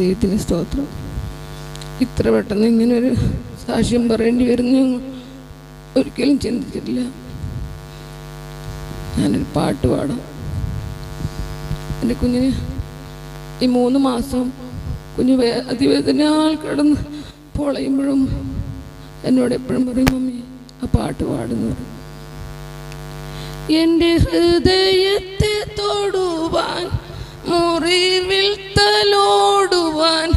ദൈവത്തിന് സ്തോത്രം. ഇത്ര പെട്ടെന്ന് ഇങ്ങനൊരു സാക്ഷ്യം പറയേണ്ടി വരുന്നു ഒരിക്കലും ചിന്തിച്ചിട്ടില്ല. ഞാനൊരു പാട്ട് പാടാം. എൻ്റെ കുഞ്ഞിന് ഈ 3 മാസം കുഞ്ഞ് അതിവേദനയാൽ കിടന്ന് പൊളയുമ്പോഴും എന്നോട് എപ്പോഴും പറയും, മമ്മി ആ പാട്ട് പാടുന്നു. എൻ്റെ ഹൃദയത്തെ തൊടുവാൻ, മുറിവിൽ തലോടുവാൻ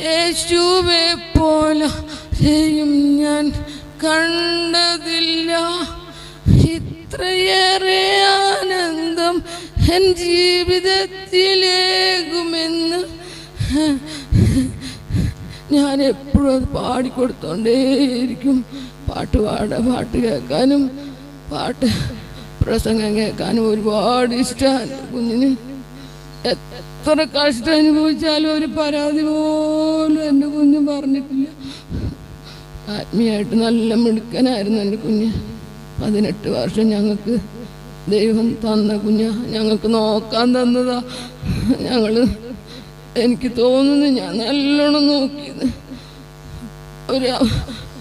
യേശുവെ പോലെയും ഞാൻ കണ്ടതില്ല. ഇത്രയേറെ ആനന്ദം എൻ ജീവിതത്തിലേകുമെന്ന് ഞാൻ എപ്പോഴും അത് പാടിക്കൊടുത്തോണ്ടേയിരിക്കും. പാട്ട് കേൾക്കാനും പാട്ട് പ്രസംഗം കേൾക്കാനും ഒരുപാട് ഇഷ്ടമാണ്. കുഞ്ഞിന് എത്ര കഷ്ടം അനുഭവിച്ചാലും ഒരു പരാതി പോലും എൻ്റെ കുഞ്ഞ് പറഞ്ഞിട്ടില്ല. ആത്മീയമായിട്ട് നല്ല മിടുക്കനായിരുന്നു എൻ്റെ കുഞ്ഞ്. 18 വർഷം ഞങ്ങൾക്ക് ദൈവം തന്ന കുഞ്ഞ്, ഞങ്ങൾക്ക് നോക്കാൻ തന്നതാ. എനിക്ക് തോന്നുന്നു ഞാൻ നല്ലോണം നോക്കിയത്.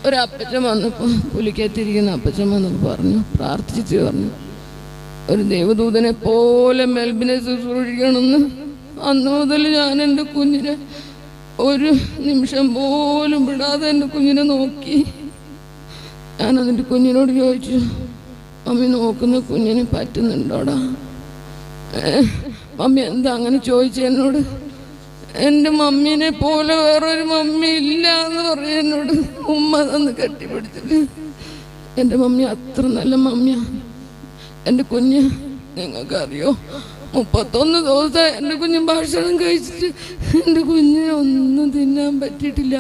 ഒരപ്പച്ചൻ വന്നപ്പോൾ, പുലിക്കത്തിരിക്കുന്ന അപ്പച്ചൻ വന്നപ്പോൾ പറഞ്ഞു, പ്രാർത്ഥിച്ചിട്ട് പറഞ്ഞു, ഒരു ദൈവദൂതനെ പോലെ മെൽബിനെ ശുശ്രൂഷിക്കണമെന്ന്. അന്ന് മുതൽ ഞാൻ എൻ്റെ കുഞ്ഞിനെ ഒരു നിമിഷം പോലും വിടാതെ എൻ്റെ കുഞ്ഞിനെ നോക്കി. ഞാനതിൻ്റെ കുഞ്ഞിനോട് ചോദിച്ചു, മമ്മി നോക്കുന്ന കുഞ്ഞിന് പറ്റുന്നുണ്ടോടാ? മമ്മി എന്താ അങ്ങനെ ചോദിച്ചു എന്നോട്? എൻ്റെ മമ്മീനെ പോലെ വേറൊരു മമ്മി ഇല്ല എന്ന് പറഞ്ഞു എന്നോട് ഉമ്മ തന്ന് കെട്ടിപ്പിടിച്ചിട്ട്. എൻ്റെ മമ്മി അത്ര നല്ല മമ്മിയാണ്. എൻ്റെ കുഞ്ഞ്, നിങ്ങൾക്കറിയോ, 31 ദിവസം എൻ്റെ കുഞ്ഞ് ഭക്ഷണം കഴിച്ചിട്ട് എൻ്റെ കുഞ്ഞിനെ ഒന്നും തിന്നാൻ പറ്റിയിട്ടില്ല.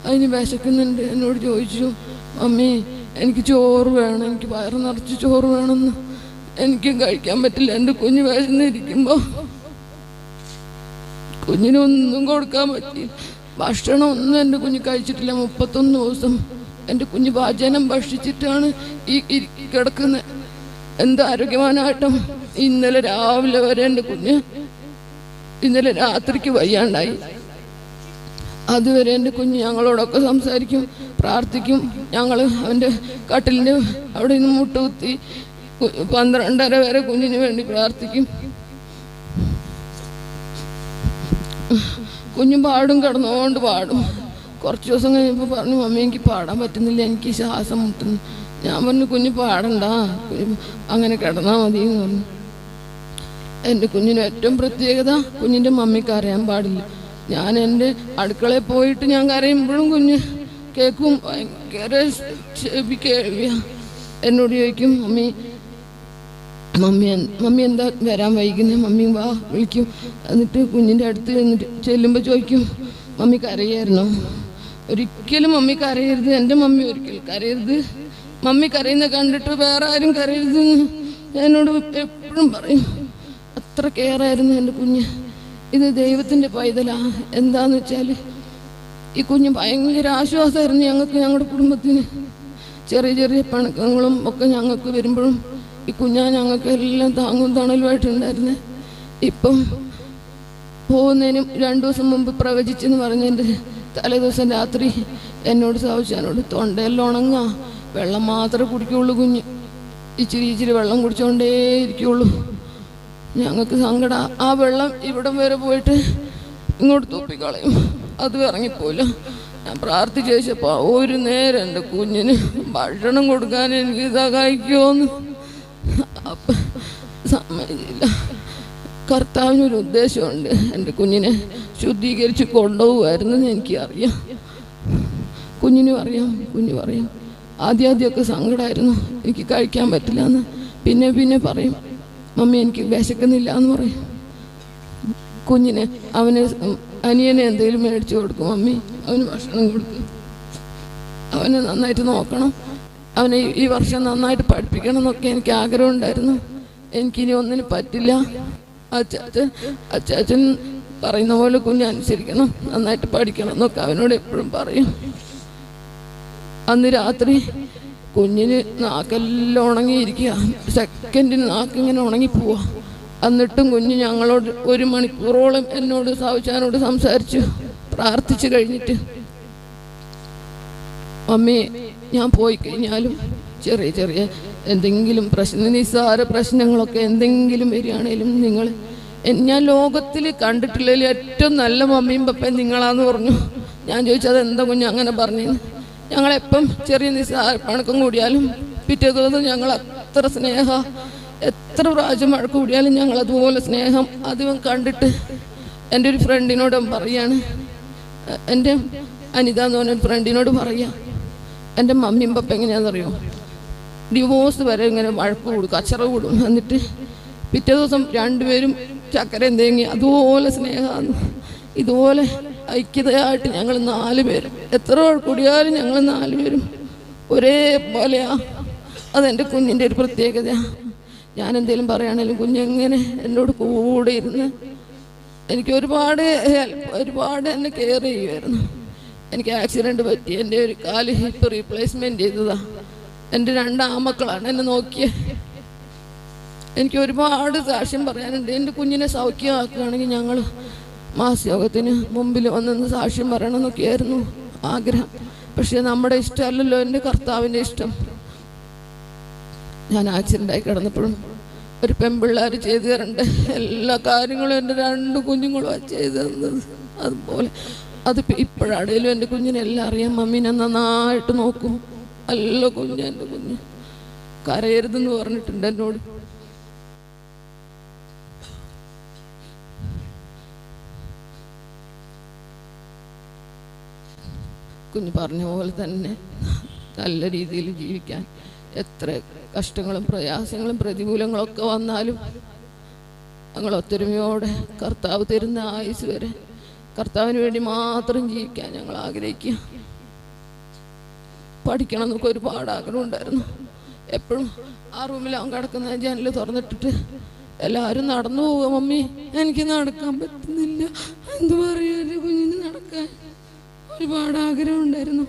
അതിന് വിശക്കുന്നുണ്ട്. എന്നോട് ചോദിച്ചു, മമ്മി എനിക്ക് ചോറ് വേണം, എനിക്ക് വയറ് നിറച്ച് ചോറ് വേണമെന്ന്. എനിക്കും കഴിക്കാൻ പറ്റില്ല. എൻ്റെ കുഞ്ഞ് വിശന്നിരിക്കുമ്പോൾ കുഞ്ഞിനൊന്നും കൊടുക്കാൻ പറ്റി. ഭക്ഷണം ഒന്നും എൻ്റെ കുഞ്ഞ് കഴിച്ചിട്ടില്ല. 31 ദിവസം എൻ്റെ കുഞ്ഞ് ഭജനം ഭക്ഷിച്ചിട്ടാണ് ഈ കിടക്കുന്നത്. എന്ത് ആരോഗ്യവാനായിട്ടും. ഇന്നലെ രാവിലെ വരെ എൻ്റെ കുഞ്ഞ്, ഇന്നലെ രാത്രിക്ക് വയ്യാണ്ടായി. അതുവരെ എൻ്റെ കുഞ്ഞ് ഞങ്ങളോടൊക്കെ സംസാരിക്കും, പ്രാർത്ഥിക്കും. ഞങ്ങൾ അവൻ്റെ കട്ടിലിൻ്റെ അവിടെ നിന്ന് മുട്ടുകുത്തി 12:30 വരെ കുഞ്ഞിന് വേണ്ടി പ്രാർത്ഥിക്കും. കുഞ്ഞും പാടും, കിടന്നുകൊണ്ട് പാടും. കുറച്ച് ദിവസം കഴിഞ്ഞപ്പോൾ പറഞ്ഞു, മമ്മി എനിക്ക് പാടാൻ പറ്റുന്നില്ല, എനിക്ക് ശ്വാസം മുട്ടുന്നു. ഞാൻ പറഞ്ഞു, കുഞ്ഞ് പാടണ്ട, അങ്ങനെ കിടന്നാൽ മതി എന്ന് പറഞ്ഞു. എൻ്റെ കുഞ്ഞിന് ഏറ്റവും പ്രത്യേകത, കുഞ്ഞിൻ്റെ മമ്മിക്ക് അറിയാൻ പാടില്ല. ഞാൻ എൻ്റെ അടുക്കളയിൽ പോയിട്ട് ഞാൻ കരയുമ്പോഴും കുഞ്ഞ് കേൾക്കും. ഭയങ്കര ചെവി കേൾവിയാണ്. എന്നോട് ചോദിക്കും, മമ്മി എന്താ വരാൻ വൈകുന്നേ? മമ്മി വാ വിളിക്കും. എന്നിട്ട് കുഞ്ഞിൻ്റെ അടുത്ത് എന്നിട്ട് ചെല്ലുമ്പോൾ ചോദിക്കും, മമ്മി കരയായിരുന്നോ? ഒരിക്കലും മമ്മി കരയരുത്, എൻ്റെ മമ്മി ഒരിക്കലും കരയരുത്. മമ്മി കരയുന്ന കണ്ടിട്ട് വേറെ ആരും കരയരുതെന്ന് എന്നോട് എപ്പോഴും പറയും. അത്ര കെയറായിരുന്നു എൻ്റെ കുഞ്ഞ്. ഇത് ദൈവത്തിൻ്റെ പൈതലാണ്. എന്താന്ന് വെച്ചാൽ ഈ കുഞ്ഞ് ഭയങ്കര ആശ്വാസമായിരുന്നു ഞങ്ങൾക്ക്, ഞങ്ങളുടെ കുടുംബത്തിന്. ചെറിയ ചെറിയ പിണക്കങ്ങളും ഒക്കെ ഞങ്ങൾക്ക് വരുമ്പോഴും ഈ കുഞ്ഞാ ഞങ്ങൾക്ക് എല്ലാം താങ്ങും തണലുമായിട്ടുണ്ടായിരുന്നേ. ഇപ്പം പോകുന്നതിന് 2 ദിവസം മുമ്പ് പ്രവചിച്ചെന്ന് പറഞ്ഞതിൻ്റെ തലേ ദിവസം രാത്രി എന്നോട് സാവിച്ചാനോട്, തൊണ്ടയെല്ലാം ഉണങ്ങാ, വെള്ളം മാത്രമേ കുടിക്കുള്ളൂ കുഞ്ഞ്, ഇച്ചിരി വെള്ളം കുടിച്ചുകൊണ്ടേ ഇരിക്കുള്ളൂ. ഞങ്ങൾക്ക് സങ്കട. ആ വെള്ളം ഇവിടം വരെ പോയിട്ട് ഇങ്ങോട്ട് തുപ്പിക്കളയും, അത് ഇറങ്ങിപ്പോയില്ല. ഞാൻ പ്രാർത്ഥിച്ച് ചോദിച്ചപ്പോൾ ഒരു നേരം എൻ്റെ കുഞ്ഞിന് ഭക്ഷണം കൊടുക്കാൻ എനിക്ക് സഹായിക്കുമോന്ന്. അപ്പം സമ്മതിച്ചില്ല. കർത്താവിനൊരു ഉദ്ദേശമുണ്ട്, എൻ്റെ കുഞ്ഞിനെ ശുദ്ധീകരിച്ച് കൊണ്ടുപോകുമായിരുന്നെന്ന് എനിക്കറിയാം. കുഞ്ഞിനും അറിയാം, കുഞ്ഞ് പറയും. ആദ്യമൊക്കെ സങ്കടമായിരുന്നു, എനിക്ക് കഴിക്കാൻ പറ്റില്ല എന്ന്. പിന്നെ പറയും, മമ്മി എനിക്ക് വിശക്കുന്നില്ല എന്ന് പറയും. കുഞ്ഞിനെ അനിയനെ എന്തെങ്കിലും മേടിച്ചു കൊടുക്കും, മമ്മി അവന് ഭക്ഷണം കൊടുക്കും. അവനെ നന്നായിട്ട് നോക്കണം, അവനെ ഈ വർഷം നന്നായിട്ട് പഠിപ്പിക്കണം എന്നൊക്കെ എനിക്ക് ആഗ്രഹം ഉണ്ടായിരുന്നു. എനിക്കിനി ഒന്നിനും പറ്റില്ല. അച്ചാച്ചൻ പറയുന്ന പോലെ കുഞ്ഞ് അനുസരിക്കണം, നന്നായിട്ട് പഠിക്കണം എന്നൊക്കെ അവനോട് എപ്പോഴും പറയും. അന്ന് രാത്രി കുഞ്ഞിന് നാക്കെല്ലാം ഉണങ്ങിയിരിക്കുക. സെക്കൻഡിന് നാക്കിങ്ങനെ ഉണങ്ങിപ്പോവാ. എന്നിട്ടും കുഞ്ഞ് ഞങ്ങളോട് 1 മണിക്കൂറോളം എന്നോട് സാവുച്ചാനോട് സംസാരിച്ചു. പ്രാർത്ഥിച്ചു കഴിഞ്ഞിട്ട്, മമ്മി ഞാൻ പോയി കഴിഞ്ഞാലും ചെറിയ ചെറിയ എന്തെങ്കിലും നിസ്സാര പ്രശ്നങ്ങളൊക്കെ എന്തെങ്കിലും വരികയാണേലും ഞാൻ ലോകത്തിൽ കണ്ടിട്ടുള്ളതിൽ ഏറ്റവും നല്ല മമ്മിയും പപ്പയും നിങ്ങളാന്ന് പറഞ്ഞു. ഞാൻ ചോദിച്ചത് എന്താ കുഞ്ഞ് അങ്ങനെ പറഞ്ഞു. ഞങ്ങളെപ്പം ചെറിയ നിസ്സാര പണക്കം കൂടിയാലും പിറ്റേ ദിവസം ഞങ്ങൾ അത്ര സ്നേഹം, എത്ര പ്രാവശ്യം വഴക്ക് കൂടിയാലും ഞങ്ങൾ അതുപോലെ സ്നേഹം അധികം കണ്ടിട്ട്. എൻ്റെ ഒരു ഫ്രണ്ടിനോട് പറയാണ്, എൻ്റെ അനിത എന്ന് പറഞ്ഞൊരു ഫ്രണ്ടിനോട് പറയാം, എൻ്റെ മമ്മിയും പപ്പ എങ്ങനെയാണെന്നറിയോ, ഡിവോഴ്സ് വരെ ഇങ്ങനെ വഴക്ക് കൂടും, കച്ചറ കൂടും. എന്നിട്ട് പിറ്റേ ദിവസം രണ്ടുപേരും ചക്കരയും തേങ്ങി അതുപോലെ സ്നേഹമാണ്. ഇതുപോലെ ഐക്യതയായിട്ട് ഞങ്ങൾ 4 പേരും എത്ര കൂടിയാലും ഞങ്ങൾ 4 പേരും ഒരേപോലെയാ. അതെൻ്റെ കുഞ്ഞിൻ്റെ ഒരു പ്രത്യേകതയാണ്. ഞാൻ എന്തെങ്കിലും പറയുകയാണെങ്കിലും കുഞ്ഞെങ്ങനെ എന്നോട് കൂടെ ഇരുന്ന് എനിക്ക് ഒരുപാട് എന്നെ കെയർ ചെയ്യുമായിരുന്നു. എനിക്ക് ആക്സിഡൻറ്റ് പറ്റി എൻ്റെ ഒരു കാല് ഹിപ്പ് റീപ്ലേസ്മെൻറ്റ് ചെയ്തതാണ്. എൻ്റെ 2 ആമക്കളാണ് എന്നെ നോക്കിയത്. എനിക്ക് ഒരുപാട് സാക്ഷ്യം പറയാനുണ്ട്. എൻ്റെ കുഞ്ഞിനെ സൗഖ്യമാക്കുകയാണെങ്കിൽ ഞങ്ങൾ മാസയോഗത്തിന് മുമ്പിൽ വന്നെന്ന് സാക്ഷ്യം പറയണമെന്നൊക്കെയായിരുന്നു ആഗ്രഹം. പക്ഷേ നമ്മുടെ ഇഷ്ടമല്ലല്ലോ എൻ്റെ കർത്താവിൻ്റെ ഇഷ്ടം. ഞാൻ ആക്സിഡൻ്റായി കിടന്നപ്പോഴും ഒരു പെൺപിള്ളേർ ചെയ്തു തരേണ്ട എല്ലാ കാര്യങ്ങളും എൻ്റെ 2 കുഞ്ഞുങ്ങളും ചെയ്തു തന്നത്. അതുപോലെ അത് ഇപ്പോഴാണേലും എൻ്റെ കുഞ്ഞിനെല്ലാം അറിയാം. മമ്മീനെ നന്നായിട്ട് നോക്കും. നല്ല കുഞ്ഞ്, എൻ്റെ കുഞ്ഞ് കരയരുതെന്ന് പറഞ്ഞിട്ടുണ്ട് എന്നോട്. കുഞ്ഞ് പറഞ്ഞ പോലെ തന്നെ നല്ല രീതിയിൽ ജീവിക്കാൻ എത്ര കഷ്ടങ്ങളും പ്രയാസങ്ങളും പ്രതികൂലങ്ങളൊക്കെ വന്നാലും ഞങ്ങൾ ഒത്തൊരുമയോടെ കർത്താവ് തരുന്ന ആയുസ് വരെ കർത്താവിന് വേണ്ടി മാത്രം ജീവിക്കാൻ ഞങ്ങൾ ആഗ്രഹിക്കുക. പഠിക്കണം എന്നൊക്കെ ഒരുപാട് ആഗ്രഹം ഉണ്ടായിരുന്നു. എപ്പോഴും ആ റൂമിലാവും കിടക്കുന്ന ജനൽ തുറന്നിട്ടിട്ട് എല്ലാവരും നടന്നു പോവുക, മമ്മി എനിക്ക് നടക്കാൻ പറ്റുന്നില്ല, എന്തു പറയാ കുഞ്ഞിന് നടക്കാൻ ഒരുപാട് ആഗ്രഹം ഉണ്ടായിരുന്നു.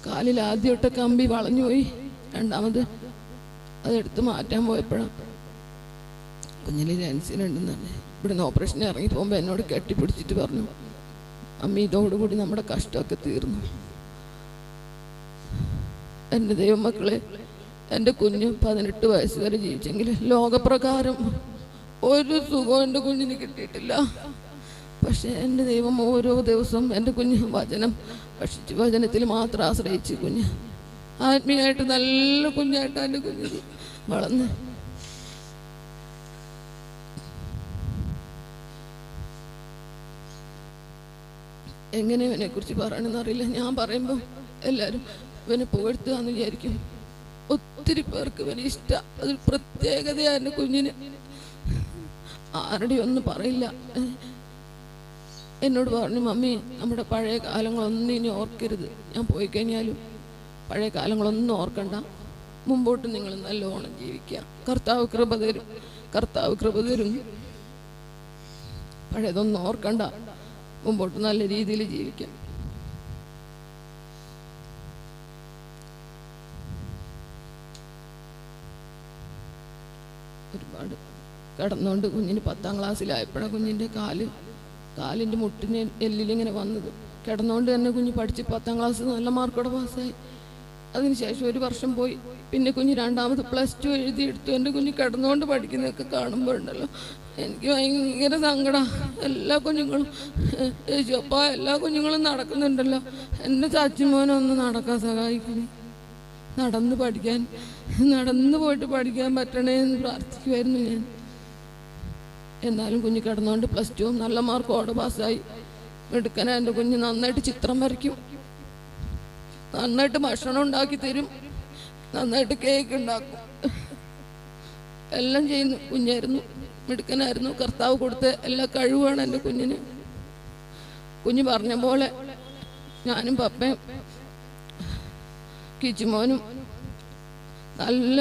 കാലിൽ ആദ്യമായിട്ട് കമ്പി വളഞ്ഞുപോയി. രണ്ടാമത് അതെടുത്ത് മാറ്റാൻ പോയപ്പോഴാണ് കുഞ്ഞിൽ ലെൻസിനുണ്ടെന്ന് തന്നെ. ഇവിടുന്ന് ഓപ്പറേഷന് ഇറങ്ങി പോകുമ്പോൾ എന്നോട് കെട്ടിപ്പിടിച്ചിട്ട് പറഞ്ഞു, അമ്മ ഇതോടുകൂടി നമ്മുടെ കഷ്ടമൊക്കെ തീർന്നു. എൻ്റെ ദൈവമക്കളെ, എൻ്റെ കുഞ്ഞ് 18 വയസ്സ് വരെ ജീവിച്ചെങ്കിൽ ലോകപ്രകാരം ഒരു സുഖവും എൻ്റെ കുഞ്ഞിന് കിട്ടിയിട്ടില്ല. പക്ഷേ എൻ്റെ ദൈവം ഓരോ ദിവസവും എൻ്റെ കുഞ്ഞ് വചനം ഭക്ഷിച്ച് വചനത്തിൽ മാത്രം ആശ്രയിച്ച് കുഞ്ഞ് ആത്മീയമായിട്ട് നല്ല കുഞ്ഞായിട്ട് എൻ്റെ കുഞ്ഞ് വളർന്ന് എങ്ങനെ ഇവനെക്കുറിച്ച് പറയണമെന്ന് അറിയില്ല. ഞാൻ പറയുമ്പോൾ എല്ലാവരും ഇവനെ പുകഴ്ത്തുകയെന്ന് വിചാരിക്കും. ഒത്തിരി പേർക്ക് ഇവനെ ഇഷ്ടം. അതൊരു പ്രത്യേകതയാണ് എൻ്റെ കുഞ്ഞിന്. ആരുടെയും ഒന്നും പറയില്ല. എന്നോട് പറഞ്ഞു, മമ്മി നമ്മുടെ പഴയ കാലങ്ങളൊന്നും ഇനി ഓർക്കരുത്. ഞാൻ പോയി കഴിഞ്ഞാലും പഴയ കാലങ്ങളൊന്നും ഓർക്കണ്ട, മുമ്പോട്ട് നിങ്ങൾ നല്ലോണം ജീവിക്കുക, കർത്താവ് കൃപ തരും, കർത്താവ് കൃപ തരും. പഴയതൊന്നും ഓർക്കണ്ട, മുമ്പോട്ട് നല്ല രീതിയിൽ ജീവിക്കാം. ഒരുപാട് കിടന്നുകൊണ്ട് കുഞ്ഞിന് 10ാം ക്ലാസ്സിലായപ്പോഴാണ് കുഞ്ഞിൻ്റെ കാലിൻ്റെ മുട്ടിന് എല്ലിലിങ്ങനെ വന്നത്. കിടന്നുകൊണ്ട് തന്നെ കുഞ്ഞ് പഠിച്ച് 10ാം ക്ലാസ് നല്ല മാർക്കോടെ പാസ്സായി. അതിനുശേഷം 1 വർഷം പോയി. പിന്നെ കുഞ്ഞ് 2ാമത് +2 എഴുതിയെടുത്തു. എൻ്റെ കുഞ്ഞ് കിടന്നുകൊണ്ട് പഠിക്കുന്നതൊക്കെ കാണുമ്പോഴുണ്ടല്ലോ എനിക്ക് ഭയങ്കര സങ്കടം. എല്ലാ കുഞ്ഞുങ്ങളും അപ്പാ എല്ലാ കുഞ്ഞുങ്ങളും നടക്കുന്നുണ്ടല്ലോ, എൻ്റെ ചാച്ചിമോനൊന്ന് നടക്കാൻ സഹായിക്കുന്നു, നടന്ന് പോയിട്ട് പഠിക്കാൻ പറ്റണേ എന്ന് പ്രാർത്ഥിക്കുമായിരുന്നു ഞാൻ. എന്നാലും കുഞ്ഞ് കിടന്നുകൊണ്ട് +2 നല്ല മാർക്കോടെ പാസ്സായി. എടുക്കാൻ എൻ്റെ കുഞ്ഞ് നന്നായിട്ട് ചിത്രം വരയ്ക്കും, നന്നായിട്ട് ഭക്ഷണം ഉണ്ടാക്കി തരും, നന്നായിട്ട് കേക്ക് ഉണ്ടാക്കും, എല്ലാം ചെയ്യുന്നു. കുഞ്ഞായിരുന്നു, മിടുക്കനായിരുന്നു. കർത്താവ് കൊടുത്ത എല്ലാ കഴിവാണ് എൻ്റെ കുഞ്ഞിന്. കുഞ്ഞ് പറഞ്ഞ പോലെ ഞാനും പപ്പയും കിച്ചുമോനും നല്ല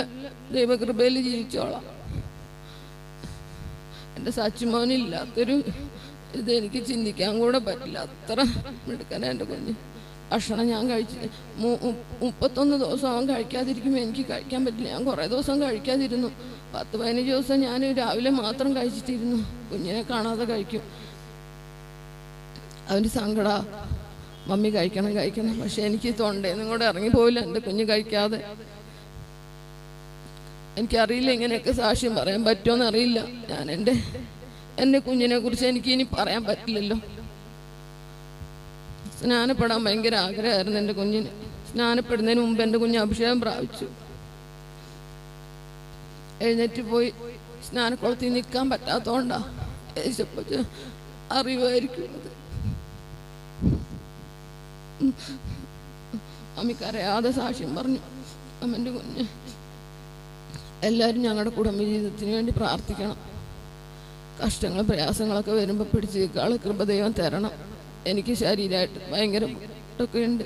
ദൈവകൃപയിൽ ജീവിച്ചോളാം. എൻ്റെ സച്ചിമോനില്ലാത്തൊരു ഇതെനിക്ക് ചിന്തിക്കാൻ കൂടെ പറ്റില്ല. അത്ര മിടുക്കനാ എൻ്റെ കുഞ്ഞ്. ഭക്ഷണം ഞാൻ 31 ദിവസം അവൻ കഴിക്കാതിരിക്കുമ്പോൾ എനിക്ക് കഴിക്കാൻ പറ്റില്ല. ഞാൻ കുറേ ദിവസം കഴിക്കാതിരുന്നു. 10-15 ദിവസം ഞാൻ രാവിലെ മാത്രം കഴിച്ചിട്ടിരുന്നു. കുഞ്ഞിനെ കാണാതെ കഴിക്കും. അവന് സങ്കട, മമ്മി കഴിക്കണം. പക്ഷെ എനിക്ക് തൊണ്ടേന്നും കൂടെ ഇറങ്ങിപ്പോയില്ല എൻ്റെ കുഞ്ഞ് കഴിക്കാതെ. എനിക്കറിയില്ല ഇങ്ങനെയൊക്കെ സാക്ഷ്യം പറയാൻ പറ്റുമോയെന്ന് അറിയില്ല. ഞാൻ എൻ്റെ കുഞ്ഞിനെ കുറിച്ച് എനിക്ക് ഇനി പറയാൻ പറ്റില്ലല്ലോ. സ്നാനപ്പെടാൻ ഭയങ്കര ആഗ്രഹമായിരുന്നു എൻ്റെ കുഞ്ഞിന്. സ്നാനപ്പെടുന്നതിന് മുമ്പ് എൻ്റെ കുഞ്ഞ് അഭിഷേകം പ്രാപിച്ചു. എഴുന്നേറ്റ് പോയി സ്നാനക്കുളത്തിൽ നിൽക്കാൻ പറ്റാത്തതുകൊണ്ടാണ് യേശപ്പച്ച അറിവായിരിക്കുന്നത്. അമ്മക്കറിയാതെ സാക്ഷ്യം പറഞ്ഞു. അമ്മൻ്റെ കുഞ്ഞ് എല്ലാവരും ഞങ്ങളുടെ കുടുംബജീവിതത്തിന് വേണ്ടി പ്രാർത്ഥിക്കണം. കഷ്ടങ്ങളും പ്രയാസങ്ങളൊക്കെ വരുമ്പോൾ പിടിച്ച് നിൽക്കാനുള്ള കൃപ ദൈവം തരണം. എനിക്ക് ശരീരമായിട്ട് ഭയങ്കര ഒക്കെ ഉണ്ട്.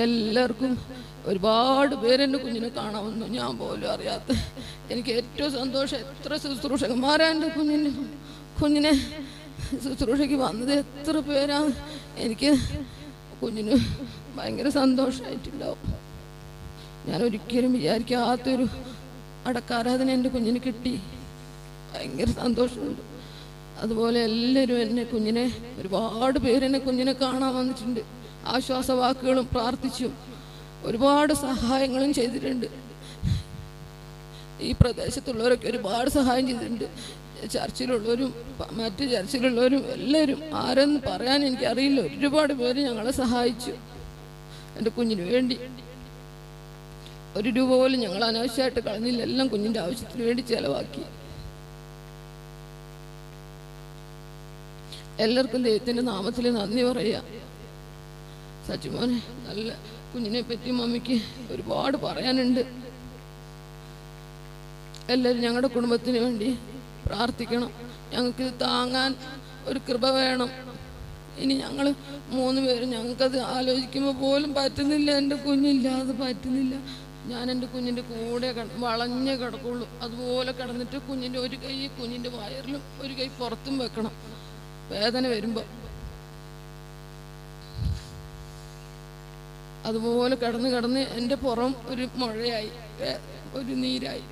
എല്ലാവർക്കും ഒരുപാട് പേരെൻ്റെ കുഞ്ഞിനെ കാണാമെന്നു ഞാൻ പോലും അറിയാത്ത. എനിക്ക് ഏറ്റവും സന്തോഷം, എത്ര ശുശ്രൂഷകന്മാരാ എൻ്റെ കുഞ്ഞിനെ ശുശ്രൂഷയ്ക്ക് വന്നത്, എത്ര പേരാണ്. എനിക്ക് കുഞ്ഞിന് ഭയങ്കര സന്തോഷമായിട്ടുണ്ടാവും. ഞാൻ ഒരിക്കലും വിചാരിക്കാത്തൊരു അടക്കാരാധന എൻ്റെ കുഞ്ഞിന് കിട്ടി. ഭയങ്കര സന്തോഷമുണ്ട്. അതുപോലെ എല്ലാവരും ഒരുപാട് പേരെന്നെ കുഞ്ഞിനെ കാണാൻ വന്നിട്ടുണ്ട്. ആശ്വാസവാക്കുകളും പ്രാർത്ഥിച്ചും ഒരുപാട് സഹായങ്ങളും ചെയ്തിട്ടുണ്ട്. ഈ പ്രദേശത്തുള്ളവരൊക്കെ ഒരുപാട് സഹായം ചെയ്തിട്ടുണ്ട്. ചർച്ചിലുള്ളവരും മറ്റ് ചർച്ചിലുള്ളവരും എല്ലാവരും, ആരെന്ന് പറയാൻ എനിക്കറിയില്ല, ഒരുപാട് പേര് ഞങ്ങളെ സഹായിച്ചു. എൻ്റെ കുഞ്ഞിന് വേണ്ടി 1 രൂപ പോലും ഞങ്ങൾ അനാവശ്യമായിട്ട് കളഞ്ഞില്ല. എല്ലാം കുഞ്ഞിൻ്റെ ആവശ്യത്തിന് വേണ്ടി ചിലവാക്കി. എല്ലാവർക്കും ദൈവത്തിൻ്റെ നാമത്തിൽ നന്ദി പറയുക. സച്ചിമോനെ, നല്ല കുഞ്ഞിനെ പറ്റി മമ്മിക്ക് ഒരുപാട് പറയാനുണ്ട്. എല്ലാവരും ഞങ്ങളുടെ കുടുംബത്തിന് വേണ്ടി പ്രാർത്ഥിക്കണം. ഞങ്ങൾക്ക് താങ്ങാൻ ഒരു കൃപ വേണം. ഇനി ഞങ്ങൾ 3 പേരും ഞങ്ങൾക്കത് ആലോചിക്കുമ്പോൾ പോലും പറ്റുന്നില്ല. എൻ്റെ കുഞ്ഞില്ലാതെ പറ്റുന്നില്ല. ഞാൻ എൻ്റെ കുഞ്ഞിൻ്റെ കൂടെ വളഞ്ഞേ കിടക്കുള്ളൂ. അതുപോലെ കിടന്നിട്ട് കുഞ്ഞിൻ്റെ ഒരു കൈ കുഞ്ഞിൻ്റെ വയറിലും ഒരു കൈ പുറത്തും വെക്കണം വേദന വരുമ്പോൾ. അതുപോലെ കിടന്ന് എൻ്റെ പുറം ഒരു മുഴയായി, ഒരു നീരായി.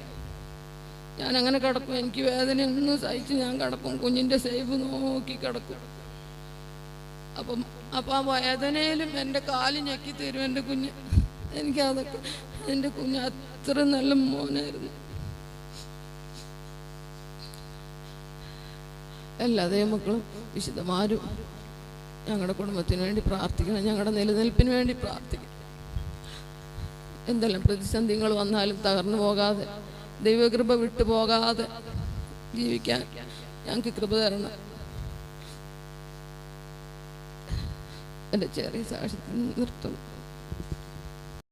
ഞാനങ്ങനെ കിടക്കും. എനിക്ക് വേദനയൊന്നും സഹിച്ച് ഞാൻ കിടക്കും. കുഞ്ഞിൻ്റെ സേവ് നോക്കി കിടക്കും. അപ്പം ആ വേദനയിലും എൻ്റെ കാല് ഞെക്കി തരും എൻ്റെ കുഞ്ഞ്. എനിക്കതൊക്കെ, എൻ്റെ കുഞ്ഞ് അത്ര നല്ല മോനായിരുന്നു. എല്ലാ ദൈവമക്കളും വിശുദ്ധമാരും ഞങ്ങളുടെ കുടുംബത്തിന് വേണ്ടി പ്രാർത്ഥിക്കണം. ഞങ്ങളുടെ നിലനിൽപ്പിന് വേണ്ടി പ്രാർത്ഥിക്കണം. എന്തെല്ലാം പ്രതിസന്ധികൾ വന്നാലും തകർന്നു പോകാതെ, ദൈവകൃപ വിട്ടു പോകാതെ ജീവിക്കാൻ ഞങ്ങൾക്ക് കൃപ തരണം. എൻ്റെ ചെറിയ സാക്ഷ്യത്തിൽ നിർത്തും.